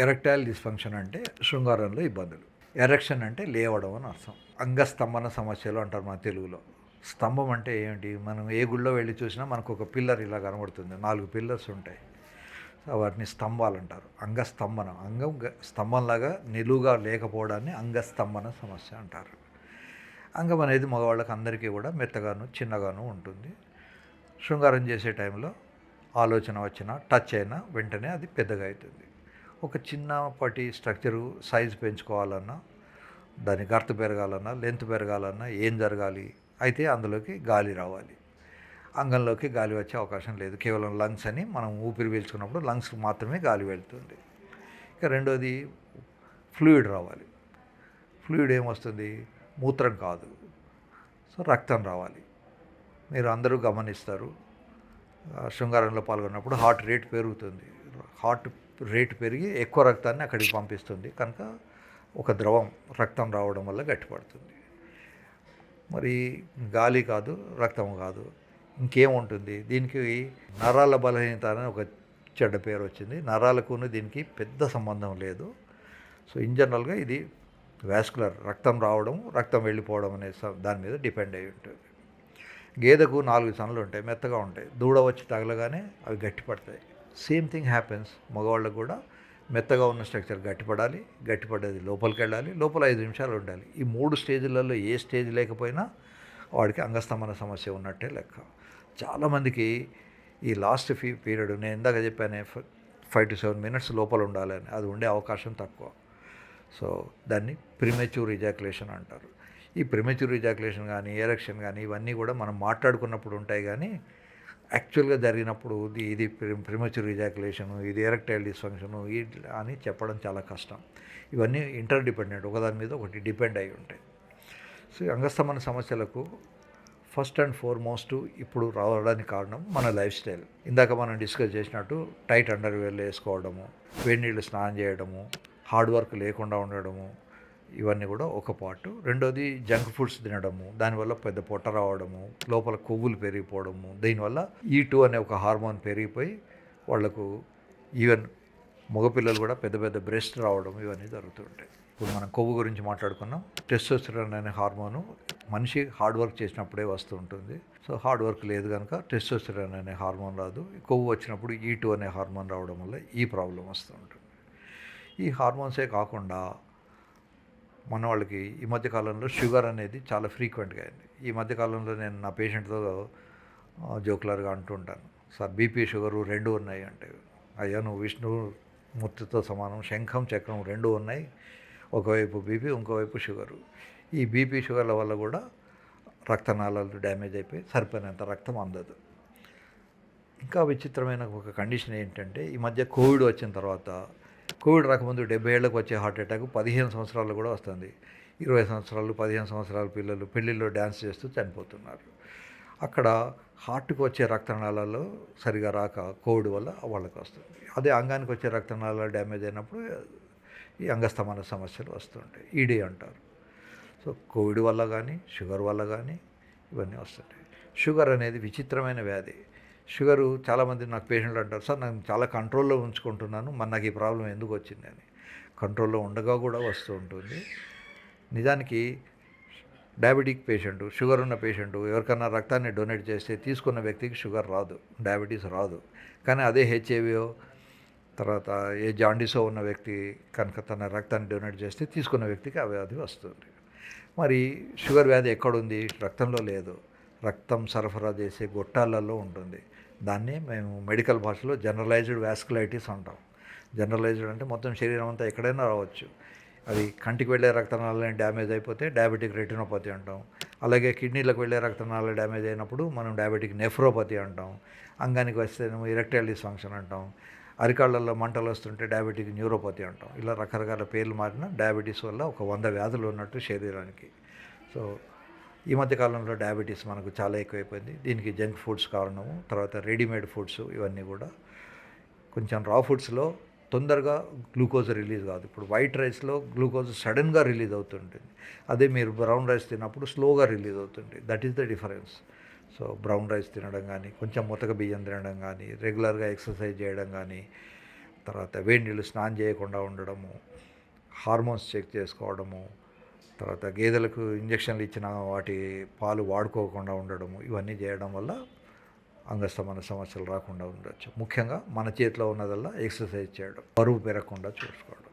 Erectile dysfunction అంటే శృంగారంలో ఇబ్బందులు. Erection అంటే లేవడం అని అర్థం. అంగస్తంభన సమస్యలు అంటారు మన తెలుగులో. స్తంభం అంటే ఏమిటి? మనం ఏ గుళ్ళో వెళ్ళి చూసినా మనకు ఒక పిల్లర్ ఇలా కనబడుతుంది. 4 పిల్లర్స్ ఉంటాయి. వాటిని స్తంభాలు అంటారు. అంగస్తంభనం, అంగం స్తంభంలాగా నిలువుగా లేకపోవడాన్ని అంగస్తంభన సమస్య అంటారు. అంగం అనేది మగవాళ్ళకి అందరికీ కూడా మెత్తగాను చిన్నగాను ఉంటుంది. శృంగారం చేసే టైంలో ఆలోచన వచ్చినా టచ్ అయినా వెంటనే అది పెద్దగా అవుతుంది. ఒక చిన్నపాటి స్ట్రక్చరు సైజు పెంచుకోవాలన్నా, దాని గర్త్ పెరగాలన్నా, లెంత్ పెరగాలన్నా ఏం జరగాలి? అయితే అందులోకి గాలి రావాలి. అంగంలోకి గాలి వచ్చే అవకాశం లేదు. కేవలం లంగ్స్ అని మనం ఊపిరి పీల్చుకున్నప్పుడు లంగ్స్ మాత్రమే గాలి వెళ్తుంది. ఇక రెండోది ఫ్లూయిడ్ రావాలి. ఫ్లూయిడ్ ఏమొస్తుంది? మూత్రం కాదు, సో రక్తం రావాలి. మీరు అందరూ గమనిస్తారు, శృంగారంలో పాల్గొన్నప్పుడు హార్ట్ రేట్ పెరుగుతుంది. హార్ట్ రేట్ పెరిగి ఎక్కువ రక్తాన్ని అక్కడికి పంపిస్తుంది. కనుక ఒక ద్రవం రక్తం రావడం వల్ల గట్టిపడుతుంది. మరి గాలి కాదు, రక్తం కాదు, ఇంకేముంటుంది? దీనికి నరాల బలహీనత అని ఒక చెడ్డ పేరు వచ్చింది. నరాలకును దీనికి పెద్ద సంబంధం లేదు. సో ఇన్ జనరల్గా ఇది వాస్కులర్, రక్తం రావడం రక్తం వెళ్ళిపోవడం అనే దాని మీద డిపెండ్ అయి ఉంటుంది. గేదెకు 4 సనులు ఉంటాయి, మెత్తగా ఉంటాయి. దూడ వచ్చి తగలగానే అవి గట్టిపడతాయి. సేమ్ థింగ్ హ్యాపెన్స్ మగవాళ్ళకు కూడా. మెత్తగా ఉన్న స్ట్రక్చర్ గట్టిపడాలి, గట్టిపడ్డది లోపలికి వెళ్ళాలి, లోపల 5 నిమిషాలు ఉండాలి. ఈ 3 స్టేజ్లలో ఏ స్టేజ్ లేకపోయినా వాడికి అంగస్తంభన సమస్య ఉన్నట్టే లెక్క. చాలామందికి ఈ లాస్ట్ పీరియడ్ నేను ఇందాక చెప్పానే 5 to 7 minutes లోపల ఉండాలని, అది ఉండే అవకాశం తక్కువ. సో దాన్ని ప్రిమెచ్యూర్ ఇజాక్యులేషన్ అంటారు. ఈ ప్రిమెచ్యూర్ ఇజాక్యులేషన్ కానీ ఎరెక్షన్ కానీ ఇవన్నీ కూడా మనం మాట్లాడుకున్నప్పుడు ఉంటాయి, కానీ యాక్చువల్గా జరిగినప్పుడు ఇది ప్రిమెచ్యూర్ ఇజాక్యులేషను, ఇది ఎరెక్టైల్ డిస్ఫంక్షను అని చెప్పడం చాలా కష్టం. ఇవన్నీ ఇంటర్ డిపెండెంట్, ఒకదాని మీద ఒకటి డిపెండ్ అయి ఉంటాయి. సో అంగస్తంభన సమస్యలకు ఫస్ట్ అండ్ ఫార్మోస్ట్ ఇప్పుడు రావడానికి కారణం మన లైఫ్ స్టైల్. ఇందాక మనం డిస్కస్ చేసినట్టు టైట్ అండర్వేర్లు వేసుకోవడము, వేడి నీళ్ళు స్నానం చేయడము, హార్డ్ వర్క్ లేకుండా ఉండడము, ఇవన్నీ కూడా ఒక పార్ట్. రెండోది జంక్ ఫుడ్స్ తినడము, దానివల్ల పెద్ద పొట్ట రావడము, లోపల కొవ్వులు పెరిగిపోవడము, దీనివల్ల E2 అనే ఒక హార్మోన్ పెరిగిపోయి వాళ్లకు ఈవెన్ మగపిల్లలు కూడా పెద్ద పెద్ద బ్రెస్ట్ రావడం, ఇవన్నీ జరుగుతుంటాయి. ఇప్పుడు మనం కొవ్వు గురించి మాట్లాడుకున్నాం. టెస్టోస్టెరాన్ అనే హార్మోను మనిషి హార్డ్ వర్క్ చేసినప్పుడే వస్తూ ఉంటుంది. సో హార్డ్ వర్క్ లేదు కనుక టెస్టోస్టెరాన్ అనే హార్మోన్ రాదు. కొవ్వు వచ్చినప్పుడు E2 అనే హార్మోన్ రావడం వల్ల ఈ ప్రాబ్లం వస్తూ ఉంటుంది. ఈ హార్మోన్సే కాకుండా మన వాళ్ళకి ఈ మధ్యకాలంలో షుగర్ అనేది చాలా ఫ్రీక్వెంట్గా అయింది. ఈ మధ్యకాలంలో నేను నా పేషెంట్తో జోకులర్గా అంటుంటాను, సార్ బీపీ షుగరు 2 ఉన్నాయి అంటే, అయ్యా నువ్వు విష్ణుమూర్తితో సమానం, శంఖం చక్రం 2 ఉన్నాయి, ఒకవైపు బీపీ ఇంకోవైపు షుగరు. ఈ బీపీ షుగర్ల వల్ల కూడా రక్తనాళాలు డ్యామేజ్ అయిపోయి సరిపోయినంత రక్తం అందదు. ఇంకా విచిత్రమైన ఒక కండిషన్ ఏంటంటే, ఈ మధ్య కోవిడ్ వచ్చిన తర్వాత, కోవిడ్ రాకముందు 70 ఏళ్ళకు వచ్చే హార్ట్ అటాక్ 15 సంవత్సరాలు కూడా వస్తుంది. 20 సంవత్సరాలు 15 సంవత్సరాల పిల్లలు పెళ్ళిళ్ళలో డ్యాన్స్ చేస్తూ చనిపోతున్నారు. అక్కడ హార్ట్కి వచ్చే రక్తనాళాలు సరిగా రాక కోవిడ్ వల్ల వాళ్ళకి వస్తుంది. అదే అంగానికి వచ్చే రక్తనాళాలు డ్యామేజ్ అయినప్పుడు ఈ అంగస్తంభన సమస్యలు వస్తుంటాయి, ఈడీ అంటారు. సో కోవిడ్ వల్ల కానీ షుగర్ వల్ల కానీ ఇవన్నీ వస్తుంటాయి. షుగర్ అనేది విచిత్రమైన వ్యాధి. షుగరు చాలామంది నాకు పేషెంట్లు అంటారు, సార్ నేను చాలా కంట్రోల్లో ఉంచుకుంటున్నాను, మరి నాకు ఈ ప్రాబ్లం ఎందుకు వచ్చింది అని. కంట్రోల్లో ఉండగా కూడా వస్తూ ఉంటుంది. నిజానికి డయాబెటిక్ పేషెంట్, షుగర్ ఉన్న పేషెంట్ ఎవరికన్నా రక్తాన్ని డొనేట్ చేస్తే తీసుకున్న వ్యక్తికి షుగర్ రాదు, డయాబెటీస్ రాదు. కానీ అదే హెచ్ఐవియో తర్వాత ఏ జాండీసో ఉన్న వ్యక్తి కనుక తన రక్తాన్ని డొనేట్ చేస్తే తీసుకున్న వ్యక్తికి ఆ వ్యాధి వస్తుంది. మరి షుగర్ వ్యాధి ఎక్కడుంది? రక్తంలో లేదు, రక్తం సరఫరా చేసే గొట్టాలలో ఉంటుంది. దాన్ని మేము మెడికల్ భాషలో జనరలైజ్డ్ వాస్కులైటిస్ అంటాం. జనరలైజ్డ్ అంటే మొత్తం శరీరం అంతా ఎక్కడైనా రావచ్చు. అది కంటికి వెళ్ళే రక్తనాళాలు డ్యామేజ్ అయిపోతే డయాబెటిక్ రెటినోపతి అంటాం. అలాగే కిడ్నీలకు వెళ్ళే రక్తనాళాలు డ్యామేజ్ అయినప్పుడు మనం డయాబెటిక్ నెఫ్రోపతి అంటాం. అంగానికి వస్తే ఇరెక్టైల్ డిస్ఫంక్షన్ అంటాం. అరికాళ్ళల్లో మంటలు వస్తుంటే డయాబెటిక్ న్యూరోపతి అంటాం. ఇలా రకరకాల పేర్లు మారిన డయాబెటీస్ వల్ల ఒక 100 వ్యాధులు ఉన్నట్టు శరీరానికి. సో ఈ మధ్యకాలంలో డయాబెటీస్ మనకు చాలా ఎక్కువైపోయింది. దీనికి జంక్ ఫుడ్స్ కారణము, తర్వాత రెడీమేడ్ ఫుడ్స్, ఇవన్నీ కూడా. కొంచెం రా ఫుడ్స్లో తొందరగా గ్లూకోజ్ రిలీజ్ కాదు. ఇప్పుడు వైట్ రైస్లో గ్లూకోజ్ సడన్గా రిలీజ్ అవుతుంటుంది, అదే మీరు బ్రౌన్ రైస్ తిన్నప్పుడు స్లోగా రిలీజ్ అవుతుంది. That is the difference. So brown rice తినడం కానీ, కొంచెం మొతక బియ్యం తినడం కానీ, రెగ్యులర్గా ఎక్సర్సైజ్ చేయడం కానీ, తర్వాత వేడి నీళ్ళు స్నానం చేయకుండా ఉండడము, హార్మోన్స్ చెక్ చేసుకోవడము, తర్వాత గేదెలకు ఇంజక్షన్లు ఇచ్చిన వాటి పాలు వాడుకోకుండా ఉండడము, ఇవన్నీ చేయడం వల్ల అంగస్తంభన సమస్యలు రాకుండా ఉండొచ్చు. ముఖ్యంగా మన చేతిలో ఉన్నదల్లా ఎక్సర్సైజ్ చేయడం, బరువు పెరగకుండా చూసుకోవడం.